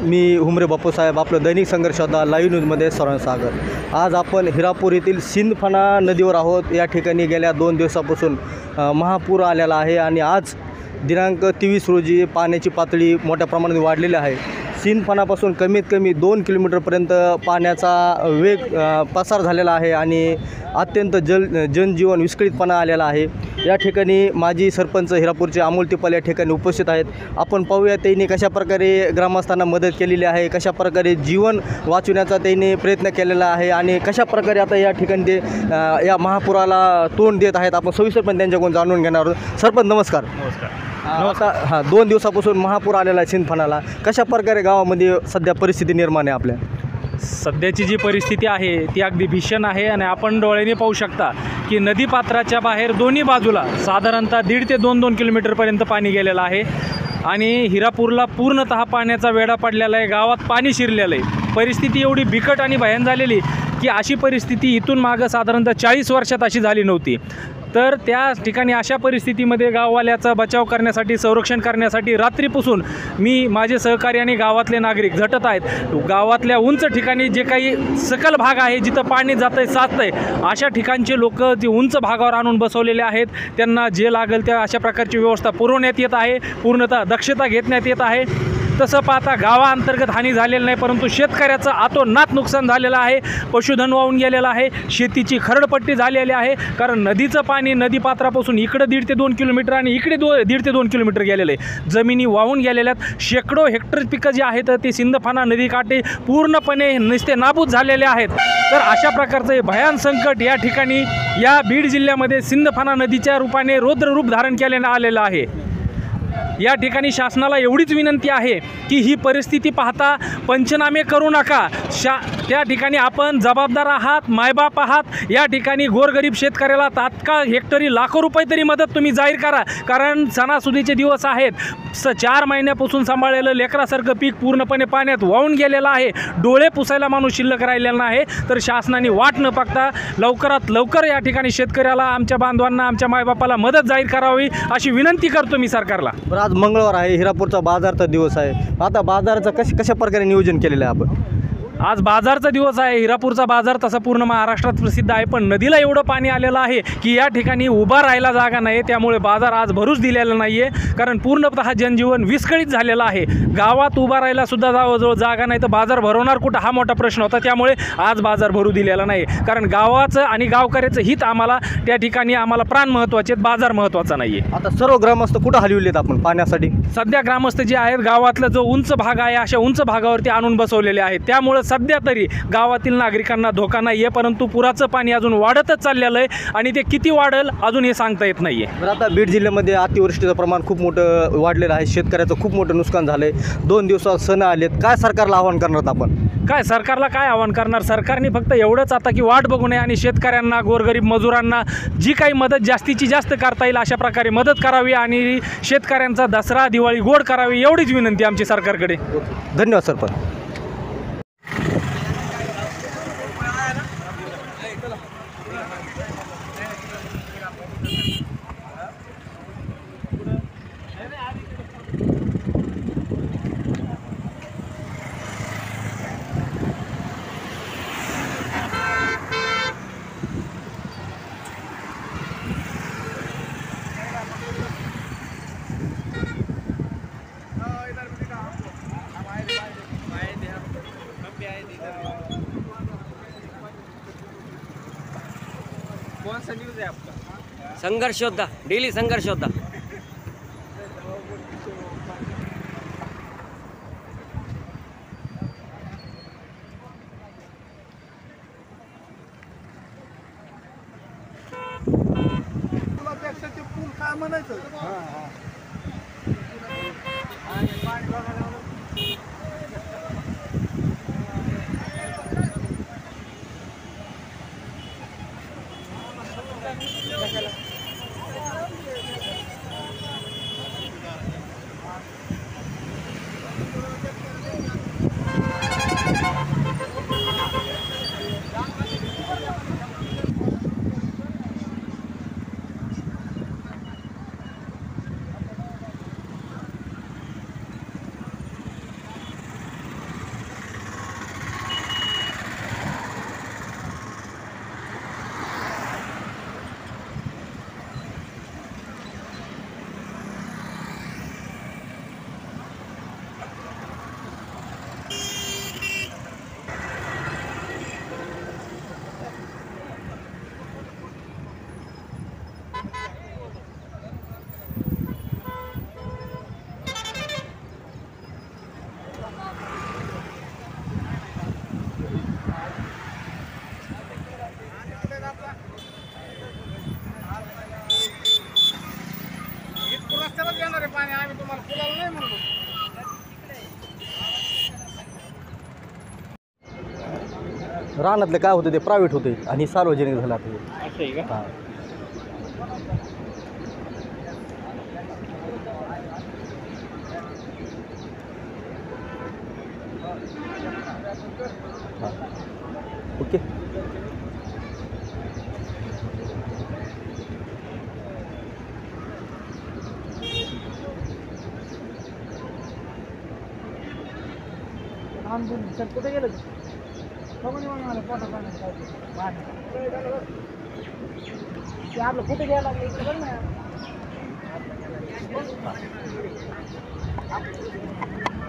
मी हुमरे बापूसाहेब, आपलं दैनिक संघर्ष होता लाईव्ह न्यूजमध्ये सर्वांचं स्वागत। आज आपण हिरापूर येथील सिंदफणा नदीवर आहोत। या ठिकाणी गेल्या 2 दिवसापासून महापूर आलेला आहे आणि आज दिनांक 23 रोजी पाण्याची पातळी मोठ्या प्रमाणात वाढलेली आहे। सिंदफणापासून कमीत कमी 2 किलोमीटरपर्यंत पाण्याचा वेग पसार झालेला आहे आणि अत्यंत जनजीवन विस्कळीतपणा आलेला आहे। या ठिकाणी माजी सरपंच हिरापूरचे अमोल टिपाल या ठिकाणी उपस्थित आहेत। आपण पाहूया त्यांनी कशाप्रकारे ग्रामस्थांना मदत केलेली आहे, कशाप्रकारे जीवन वाचवण्याचा त्यांनी प्रयत्न केलेला आहे आणि कशाप्रकारे आता या ठिकाणी ते या महापुराला तोंड देत आहेत। आपण सविस्तरपणे त्यांच्याकडून जाणून घेणार आहोत। सरपंच नमस्कार। नमस्कार। 2 दिवसापासून महापूर आलेला आहे सिंदफणाला, कशाप्रकारे गावामध्ये सध्या परिस्थिती निर्माण आहे आपल्या? सध्याची जी परिस्थिती आहे ती अगदी भीषण आहे आणि आपण डोळ्याने पाहू शकता की नदीपात्राच्या बाहेर दोन्ही बाजूला साधारणतः 1.5 ते 2 किलोमीटरपर्यंत पाणी गेलेलं आहे आणि हिरापूरला पूर्णतः पाण्याचा वेढा पडलेला आहे। गावात पाणी शिरलेलं आहे। परिस्थिती एवढी बिकट आणि भयान झालेली की अशी परिस्थिती इथून मागं साधारणतः 40 वर्षात अशी झाली नव्हती। तर त्या ठिकाणी अशा परिस्थितीमध्ये गाववाल्याचा बचाव करण्यासाठी, संरक्षण करण्यासाठी रात्रीपासून मी, माझे सहकारी आणि गावातले नागरिक झटत आहेत। गावातल्या उंच ठिकाणी जे काही सकल भाग आहे जिथं पाणी जातं आहे, साचतं आहे, अशा ठिकाणचे लोक जे उंच भागावर आणून बसवलेले आहेत त्यांना जे लागेल त्या अशा प्रकारची व्यवस्था पुरवण्यात येत आहे। पूर्णतः दक्षता घेण्यात येत आहे। तसं पाहता गावाअंतर्गत हानी झालेलं नाही, परंतु शेतकऱ्याचं अतोनात नुकसान झालेलं आहे। पशुधन वाहून गेलेलं आहे, शेतीची खरडपट्टी झालेली आहे, कारण नदीचं पाणी नदीपात्रापासून इकडं 1.5 ते 2 किलोमीटर आणि इकडे 1.5 ते 2 किलोमीटर गेलेलं आहे। जमिनी वाहून गेलेल्या आहेत। शेकडो हेक्टर पिकं जी आहेत ती सिंदफणा नदीकाठी पूर्णपणे नुसते नाबूद झालेले आहेत। तर अशा प्रकारचं हे भयान संकट या ठिकाणी या बीड जिल्ह्यामध्ये सिंदफणा नदीच्या रूपाने रौद्र रूप धारण केल्याने आलेलं आहे। या ठिकाणी शासनाला एवढीच विनंती आहे की ही परिस्थिती पाहता पंचनामे करू नका। त्या ठिकाणी आपण जबाबदार आहात, मायबाप आहात। या ठिकाणी गोरगरीब शेतकऱ्याला तात्काळ हेक्टरी लाखो रुपये तरी मदत तुम्ही जाहीर करा, कारण सणासुदीचे दिवस आहेत। 4 महिन्यापासून सांभाळलेलं लेकरासारखं पीक पूर्णपणे पाण्यात वाहून गेलेलं आहे। डोळे पुसायला माणूस शिल्लक राहिलेला आहे। तर शासनाने वाट न बघता लवकरात लवकर या ठिकाणी शेतकऱ्याला, आमच्या बांधवांना, आमच्या मायबापाला मदत जाहीर करावी अशी विनंती करतो मी सरकारला। आज मंगळवार आहे, हिरापूरचा बाजारचा दिवस आहे। आता बाजाराचं कशा प्रकारे नियोजन केलेलं आहे आपण? आज बाजारचा दिवस आहे। हिरापूरचा बाजार तसा पूर्ण महाराष्ट्रात प्रसिद्ध आहे, पण नदीला एवढं पाणी आलेलं आहे की या ठिकाणी उभा राहायला जागा नाही। त्यामुळे बाजार आज भरूच दिलेला नाही आहे, कारण पूर्णतः जनजीवन विस्कळीत झालेलं आहे। गावात उभा राहायला सुद्धा जवळजवळ जागा नाही, तर बाजार भरवणार कुठं हा मोठा प्रश्न होता। त्यामुळे आज बाजार भरू दिलेला नाही, कारण गावाचं आणि गावकऱ्याचं हित आम्हाला त्या ठिकाणी, आम्हाला प्राण महत्त्वाचे, बाजार महत्त्वाचा नाही आहे। आता सर्व ग्रामस्थ कुठं हलविलेत आपण पाण्यासाठी? सध्या ग्रामस्थ जे आहेत गावातला जो उंच भाग आहे अशा उंच भागावरती आणून बसवलेले आहेत। त्यामुळे सध्या तरी गावातील नागरिकांना धोका नाही आहे, परंतु पुराचं पाणी अजून वाढतच चाललेलं आहे आणि ते किती वाढेल अजून हे सांगता येत नाही आहे। तर आता बीड जिल्ह्यामध्ये अतिवृष्टीचं प्रमाण खूप मोठं वाढलेलं आहे। शेतकऱ्याचं खूप मोठं नुकसान झालं आहे। 2 दिवसात सण आलेत, काय सरकारला आवाहन करणार आपण? काय सरकारला काय आवाहन करणार? सरकारने फक्त एवढंच आता की वाट बघू नये आणि शेतकऱ्यांना, गोरगरीब मजुरांना जी काही मदत जास्तीची जास्त करता येईल अशा प्रकारे मदत करावी आणि शेतकऱ्यांचा दसरा, दिवाळी गोड करावी एवढीच विनंती आमची सरकारकडे। धन्यवाद सरपंच। कौन सा न्यूज़ है आपका? संघर्ष योद्धा, डेली संघर्ष योद्धा। रानातले काय होतं ते प्रायव्हेट होते आणि सार्वजनिक झालं आता हे. असं आहे का? हां. ओके. कुठे गेलं आपलं कुठे घ्यायला लागलं इकडे बघ ना.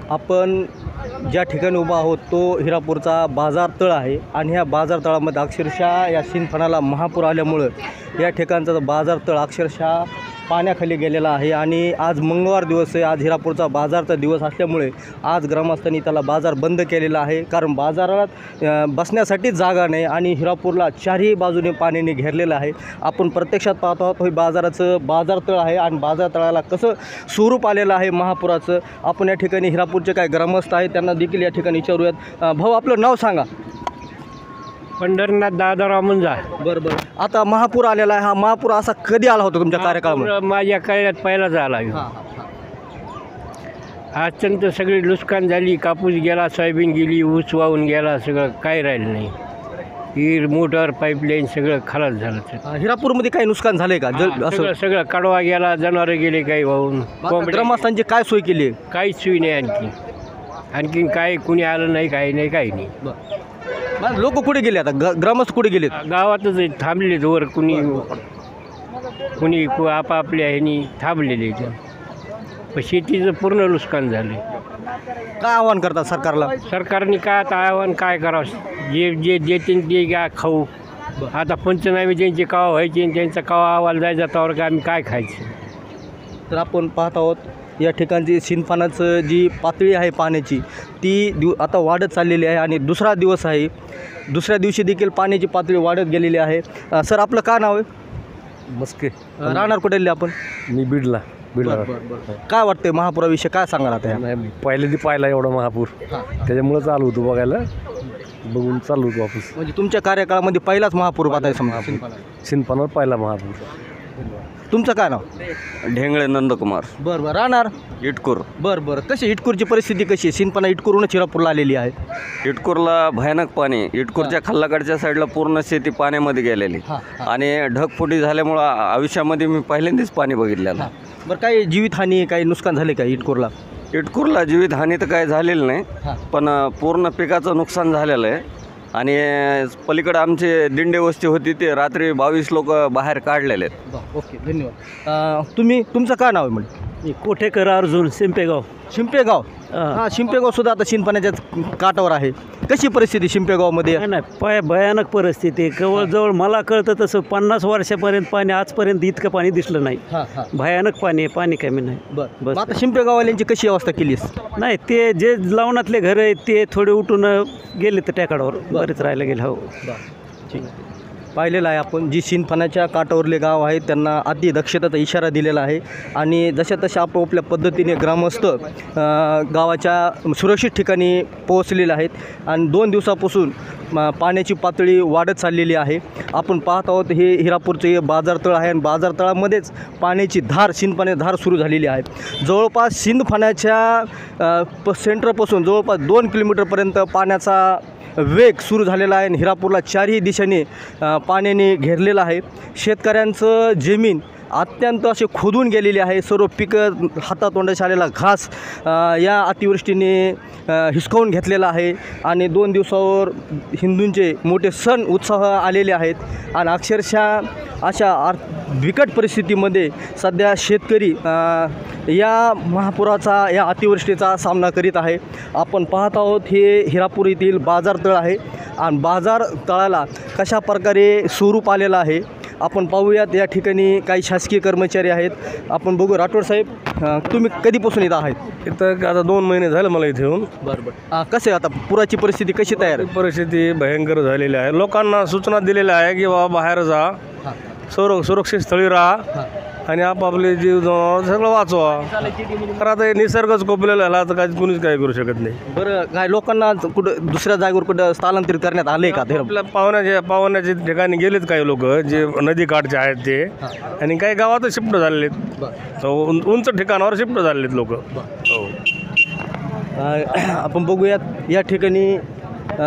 आपण ज्या ठिकाणी उभा आहोत तो हिरापूरचा बाजार तळ आहे आणि ह्या बाजार तळामध्ये अक्षरशः या सिंदफणाला महापूर आल्यामुळं या ठिकाणचा जो बाजार तळ अक्षरशः पाण्याखाली गेलेला आहे आणि आज मंगळवार दिवस आहे. आज हिरापूरचा बाजारचा दिवस असल्यामुळे आज ग्रामस्थांनी त्याला बाजार बंद केलेला आहे, कारण बाजारात बसण्यासाठी जागा नाही आणि हिरापूरला चारही बाजूने पाण्याने घेरलेलं आहे. आपण प्रत्यक्षात पाहतो आहोत हे बाजाराचं बाजार तळ आहे आणि बाजार तळाला कसं स्वरूप आलेलं आहे महापुराचं. आपण या ठिकाणी हिरापूरचे काय ग्रामस्थ आहेत त्यांना देखील या ठिकाणी विचारूयात. भाऊ, आपलं नाव सांगा. पंढरनाथ दादाराव मुंजा. बरं बरं. आता महापूर आलेला आहे, हा महापूर असा कधी आला होता तुमच्या कार्यकाळामध्ये? माझ्या काळात पहिला झाला. अत्यंत सगळी नुकसान झाली. कापूस गेला, सोयाबीन गेली, ऊस वाहून गेला, सगळं काही राहिलं नाही. हिर मोटर पाईपलाईन सगळं खलास झालं. हिरापूरमध्ये काही नुकसान झालंय का? सगळं सगळं कडवा गेला, जनावरं गेले काही वाहून. ग्रामस्थांची काय सोय केली आहे? काहीच सोयी नाही. आणखीन काय कुणी आलं नाही, काही नाही, काही नाही. लोक कुठे गेले आता? ग्रामस्थ कुठे गेलेत? गावातच थांबलेत वर. कुणी कुणी आपापल्या ह्यानी थांबलेले. पण शेतीचं पूर्ण नुकसान झालं. काय आव्हान करतात सरकारला? सरकारने काय आता आव्हान काय करावं? जे जे देतील ते घ्या खाऊ. आता पंचनामे ज्यांचे कावा व्हायचे आणि त्यांचा कावा अहवाल जायचा त्यावर काय आम्ही काय खायचं? तर आपण पाहत आहोत या ठिकाणची सिंदफणाचं जी पातळी आहे पाण्याची ती आता वाढत चाललेली आहे आणि दुसरा दिवस आहे. दुसऱ्या दिवशी देखील पाण्याची पातळी वाढत गेलेली आहे. सर, आपलं काय नाव आहे? मस्के. राहणार कुठे आपण? मी बीडला. काय वाटतंय महापुराविषयी काय सांगाल आता? नाही, पहिल्यांदा पाहिला एवढा महापूर, त्याच्यामुळे चालू होतो बघायला, बघून चालू होतो वापस. म्हणजे तुमच्या कार्यकाळामध्ये पहिलाच महापूर पाहताय समजा? सिंदफणावर पहिला महापूर. तुमचं काय नाव? ढेंगळे नंदकुमार. बरं बरं. राहणार इटकूर. बरं बरं. कशी इटकूरची परिस्थिती कशी आहे? सिंदफणा इटकूरहूनच हिरापूरला आलेली आहे. इटकूरला भयानक पाणी. इटकूरच्या खाल्लाकडच्या साईडला पूर्ण शेती पाण्यामध्ये गेलेली आणि ढगफुटी झाल्यामुळं आयुष्यामध्ये मी पहिल्यांदाच पाणी बघितलेलं. बरं, काही जीवितहानी काही नुकसान झाले का इटकूरला? इटकूरला जीवितहानी तर काय झालेली नाही, पण पूर्ण पिकाचं नुकसान झालेलं आहे. आणि पलीकडे आमची दिंडे वस्ती होती, ते रात्री 22 लोक बाहेर काढलेले आहेत. ओके, धन्यवाद. तुमचं काय नाव आहे म्हणजे? कोठेकर अर्जुन, शिंपेगाव. शिंपेगाव. हां, शिंपेगाव सुद्धा आता सिंदफण्याच्या काठावर आहे. कशी परिस्थिती शिंपेगावमध्ये? नाही, भयानक परिस्थिती. जवळ मला कळतं तसं 50 वर्षापर्यंत पाणी, आजपर्यंत इतकं पाणी दिसलं नाही. भयानक पाणी आहे, पाणी कमी नाही. बरं, आता शिंपेगाववाल्यांची कशी अवस्था केलीस? नाही, ते जे लावणातले घर आहेत ते थोडे उठून गेले तर टेकाडावर बरेच राहायला गेले. हो, ठीक आहे. पाहिलेलं आहे आपण जी सिंदफणाच्या काठावरले गाव आहेत त्यांना अतिदक्षतेचा इशारा दिलेला आहे आणि जशा तशा आपोआपल्या पद्धतीने ग्रामस्थ गावाच्या सुरक्षित ठिकाणी पोहोचलेले आहेत आणि 2 दिवसापासून पाण्याची पातळी वाढत चाललेली आहे. आपण पाहत आहोत हे हिरापूरचे बाजारतळ आहे आणि बाजारतळामध्येच पाण्याची धार, सिंदफण्याची धार सुरू झालेली आहे. जवळपास सिंदफण्याच्या सेंटरपासून जवळपास 2 किलोमीटरपर्यंत पाण्याचा वेग सुरू झालेला आहे आणि हिरापूरला चारही दिशेने पाण्याने घेरलेलं आहे. शेतकऱ्यांचं जमीन अत्यंत असे खोदून गेलेली आहे. सर्व पिकं, हातातोंडाशी आलेला घास या अतिवृष्टीने हिसकावून घेतलेला आहे आणि 2 दिवसावर हिंदूंचे मोठे सण उत्साह आलेले आहेत आणि अक्षरशः अशा बिकट परिस्थितीमध्ये सध्या शेतकरी या महापुराचा, या अतिवृष्टीचा सामना करीत आहे. आपण पाहत आहोत हे हिरापूर येथील बाजारतळ आहे आणि बाजार तळाला कशा प्रकारे स्वरूप आलेलं आहे आपण पाहूयात. या ठिकाणी काही शासकीय कर्मचारी आहेत. आपण बघू. राठोड साहेब, तुम्ही कधीपासून इथं आहेत? इथं आता 2 महिने झाले मला इथे येऊन. बरं. कसं आहे आता पुराची परिस्थिती कशी तयार आहे? परिस्थिती भयंकर झालेली आहे. लोकांना सूचना दिलेल्या आहे की बाबा बाहेर जा, सुरक्षित स्थळी राहा आणि आपापले जीव जनावर सगळं वाचवा. तर आता हे निसर्गच कोपलेला झाला तर काय कुणीच काय करू शकत नाही. बरं काय लोकांना कुठं दुसऱ्या जागेवर कुठं स्थलांतरित करण्यात आले का? आपल्या पाहुण्याच्या ठिकाणी गेलेत काही लोक जे नदी काठचे आहेत ते, आणि काही गावातच शिफ्ट झालेले आहेत. उंच ठिकाणावर शिफ्ट झालेले आहेत लोक. हो. आपण बघूयात या ठिकाणी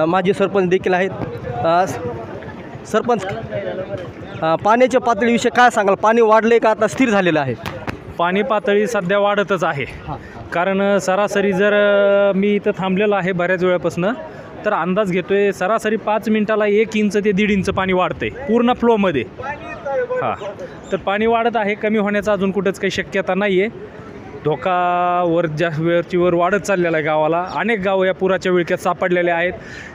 माजी सरपंच देखील आहेत. सरपंच, पाण्याच्या पातळीविषयी काय सांगाल? पाणी वाढले का आता स्थिर झालेलं आहे? पाणी पातळी सध्या वाढतच आहे. कारण सरासरी जर मी इथं थांबलेलं आहे बऱ्याच वेळापासून, तर अंदाज घेतो आहे सरासरी 5 मिनिटाला 1 इंच ते 1.5 इंच पाणी वाढतं आहे पूर्ण फ्लोमध्ये. हां, तर पाणी वाढत आहे. कमी होण्याचा अजून कुठंच काही शक्यता नाही आहे. धोका वरची वर वाढत चाललेला आहे गावाला. अनेक गावं या पुराच्या विळख्यात सापडलेले आहेत.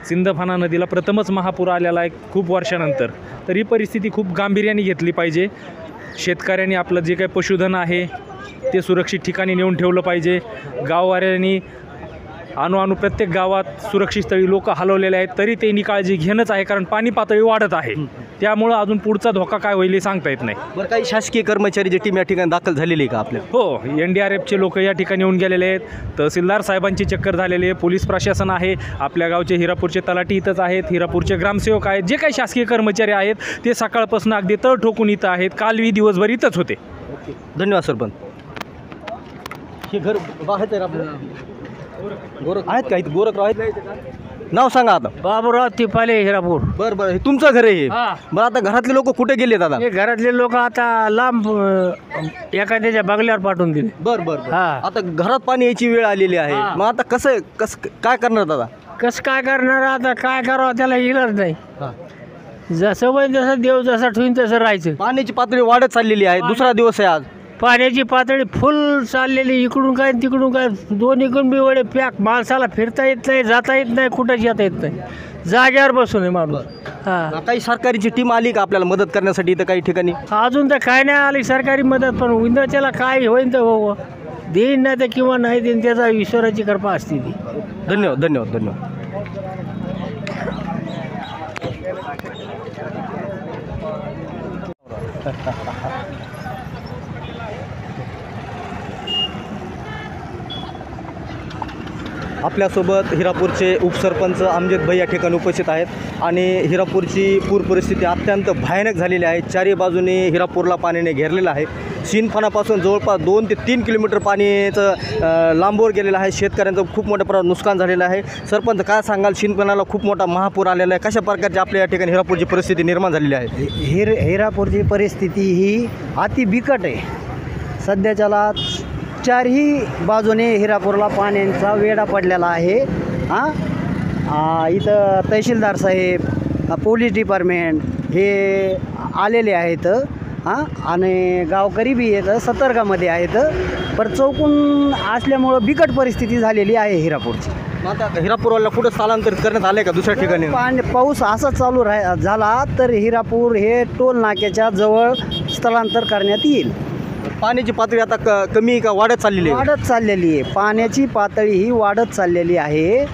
सिंदफणा नदीला प्रथमच महापूर आलेला आहे खूप वर्षानंतर. तर ही परिस्थिती खूप गांभीर्याने घेतली पाहिजे. शेतकऱ्यांनी आपलं जे काही पशुधन आहे ते सुरक्षित ठिकाणी नेऊन ठेवलं पाहिजे. गाववाऱ्यांनी अणू प्रत्येक गावात सुरक्षित स्थळी लोक हलवलेले आहेत, तरी त्यांनी काळजी घेणंच आहे. कारण पाणी पातळी वाढत आहे, त्यामुळं अजून पुढचा धोका काय होईल हे सांगता येत नाही. बरं, काही शासकीय कर्मचारीची टीम या ठिकाणी दाखल झालेली आहे का आपल्या? हो, NDRFचे लोक या ठिकाणी येऊन गेलेले आहेत. तहसीलदार साहेबांची चक्कर झालेली आहे. पोलीस प्रशासन आहे. आपल्या गावचे हिरापूरचे तलाठी इथंच आहेत. हिरापूरचे ग्रामसेवक आहेत. जे काही शासकीय कर्मचारी आहेत ते सकाळपासून अगदी तळ ठोकून इथं आहेत. कालवी दिवसभर इथंच होते. धन्यवाद सरपंच. हे घर बाहेर आहे आपलं. गोरख आहेत का इथं? गोरखराव आहेत? नाव सांगा आता. बाबूराव तिपाले, हिरापूर. बरं, हे तुमचं घर आहे हे? हा. बरं, आता घरातले लोक कुठे गेले दादा? हे घरातले लोक आता लांब एखाद्याच्या बंगल्यावर पाठवून दिले. बरं. हा. आता घरात पाणी यायची वेळ आलेली आहे. हा. मग आता कसं काय करणार दादा? कसं काय करणार आता? काय करावं त्याला इलाज नाही. जसं होईल जसं देव जसं ठेवीन तसं राहायचं. पाण्याची पातळी वाढत चाललेली आहे. दुसरा दिवस आहे आज. पाण्याची पातळी फुल चाललेली. इकडून काय तिकडून काय, दोन्हीकडून बी वडे पॅक. माणसाला फिरता येत नाही, जाता येत नाही, कुठंच येता येत नाही. जाग्यावर बसून आहे माणूस. हां, काही सरकारची टीम आली का आपल्याला मदत करण्यासाठी इथं काही ठिकाणी? अजून तर काय नाही आली सरकारी मदत, पण उन्हाच्याला काय होईन तर हो देईन, नाही तर किंवा नाही देईन, त्याचा ईश्वराची कृपा असते ती. धन्यवाद. आपल्यासोबत हिरापूरचे उपसरपंच अमजद भाई या ठिकाणी उपस्थित आहेत. आणि हिरापूरची पूर परिस्थिती अत्यंत भयानक झालेली आहे. चारी बाजूने हिरापूरला पाण्याने घेरलेलं आहे. सिंदफणापासून जवळपास 2 ते 3 किलोमीटर पाणीचं लांबवर गेलेलं आहे. शेतकऱ्यांचं खूप मोठ्या प्रमाणात नुकसान झालेलं आहे. सरपंच, काय सांगाल? सिंदफणाला खूप मोठा महापूर आलेला आहे. कशा प्रकारची आपल्या या ठिकाणी हिरापूरची परिस्थिती निर्माण झालेली आहे? हिरापूरची परिस्थिती ही अति बिकट आहे. सध्याच्याला चारही बाजूने हिरापूरला पाण्याचा वेढा पडलेला आहे. इथं तहसीलदार साहेब, पोलीस डिपार्टमेंट हे आलेले आहेत. आणि गावकरी बी येतं सतर्कामध्ये आहेत. पण चौकून असल्यामुळं बिकट परिस्थिती झालेली आहे हिरापूरची. आता हिरापूरला कुठं स्थलांतरित करण्यात आले का दुसऱ्या ठिकाणी? पाऊस असा चालू झाला तर हिरापूर हे टोल नाक्याच्या जवळ स्थलांतर करण्यात येईल. पाण्याची पातळी आता कमी का वाढत चाललेली आहे? वाढत चाललेली आहे. पाण्याची पातळी ही वाढत चाललेली आहे.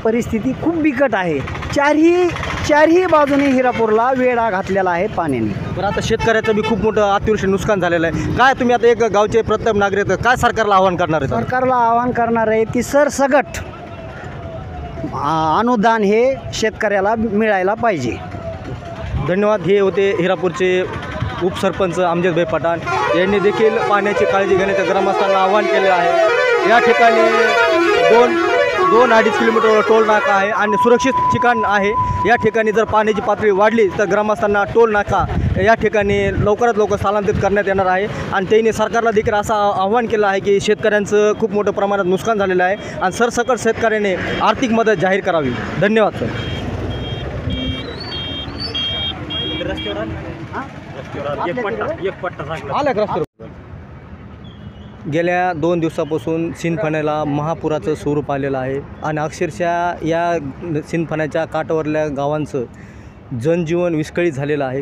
परिस्थिती खूप बिकट आहे. चारही बाजूने हिरापूरला वेढा घातलेला आहे पाण्याने. बरं, आता शेतकऱ्याचं बी खूप मोठं अतिवृष्टी नुकसान झालेलं आहे. काय तुम्ही आता एक गावचे प्रथम नागरिक काय सरकारला आवाहन करणार आहे? सरकारला आवाहन करणार आहे की सरसगट अनुदान हे शेतकऱ्याला मिळायला पाहिजे. धन्यवाद. हे होते हिरापूरचे उपसरपंच अमजद भाई पठाण. यांनी देखील पाण्याची काळजी घेण्याचं ग्रामस्थांना आवाहन केलेलं आहे. या ठिकाणी 2-2.5 किलोमीटरवर टोल नाका आहे आणि सुरक्षित ठिकाण आहे. या ठिकाणी जर पाण्याची पातळी वाढली तर ग्रामस्थांना टोल नाका या ठिकाणी लवकरात लवकर स्थलांतरित करण्यात येणार आहे. आणि त्यांनी सरकारला देखील असं आवाहन केलं आहे की शेतकऱ्यांचं खूप मोठ्या प्रमाणात नुकसान झालेलं आहे आणि सरसकट शेतकऱ्याने आर्थिक मदत जाहीर करावी. धन्यवाद सर. गेल्या 2 दिवसापासून सिंदफण्याला महापुराचं स्वरूप आलेलं आहे आणि अक्षरशः या सिंदफण्याच्या काठावरल्या गावांचं जनजीवन विस्कळीत झालेलं आहे.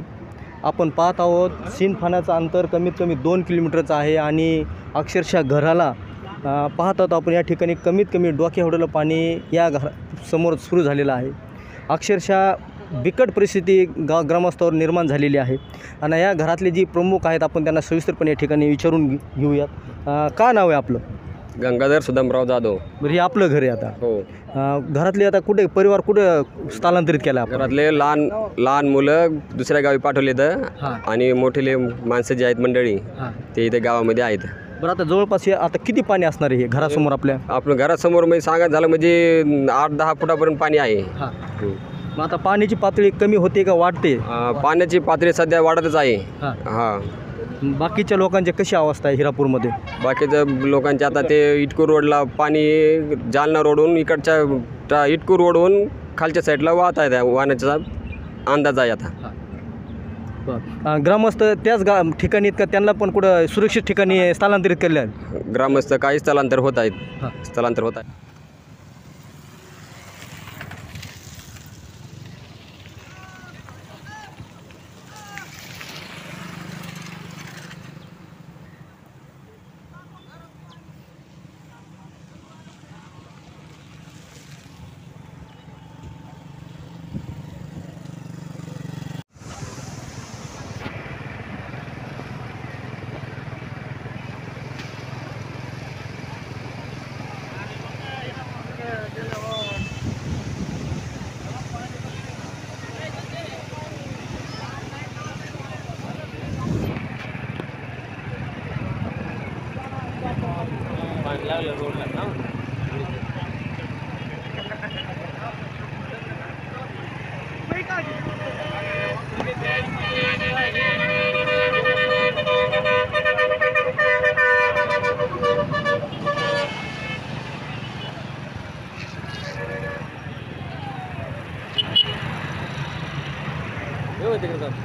आपण पाहत आहोत सिंदफण्याचं अंतर कमीत कमी 2 किलोमीटरचं आहे आणि अक्षरशः घराला पाहत आहोत आपण या ठिकाणी कमीत कमी डोक्या एवढं पाणी या समोर सुरू झालेलं आहे. अक्षरशः बिकट परिस्थिती ग्रामस्थावर निर्माण झालेली आहे आणि या घरातले जी प्रमुख आहेत आपण त्यांना सविस्तरपणे या ठिकाणी विचारून घेऊयात. का नाव आहे आपलं? गंगाधर सुदामराव जाधव. बरं, हे आपलं घर आहे आता. हो. घरातले आता कुठे परिवार कुठे स्थलांतरित केला आपण? घरातले लहान लहान मुलं दुसऱ्या गावी पाठवले तर हां. आणि मोठेले माणसं जे आहेत मंडळी हां. ते इथे गावामध्ये आहेत. बरं, आता जवळपास आता किती पाणी असणार आहे हे घरासमोर आपल्या? आपण घरासमोर म्हणजे सांगा झालं म्हणजे 8-10 फुटापर्यंत पाणी आहे. हां. मग आता पाण्याची पातळी कमी होते का वाढते? पाण्याची पातळी सध्या वाढतच आहे. हां. हां. बाकीच्या लोकांची कशी अवस्था आहे हिरापूरमध्ये? बाकीच्या लोकांचे आता ते इटकूर रोडला पाणी जालना रोडहून इकडच्या इटकूर रोडहून खालच्या साईडला वाहत आहे वाहण्याचा अंदाज आहे आता. ग्रामस्थ त्याच ठिकाणी आहेत का त्यांना पण कुठं सुरक्षित ठिकाणी स्थलांतरित केले आहेत? ग्रामस्थ काही स्थलांतर होत आहेत. स्थलांतर होत आहे. व्यवस्थित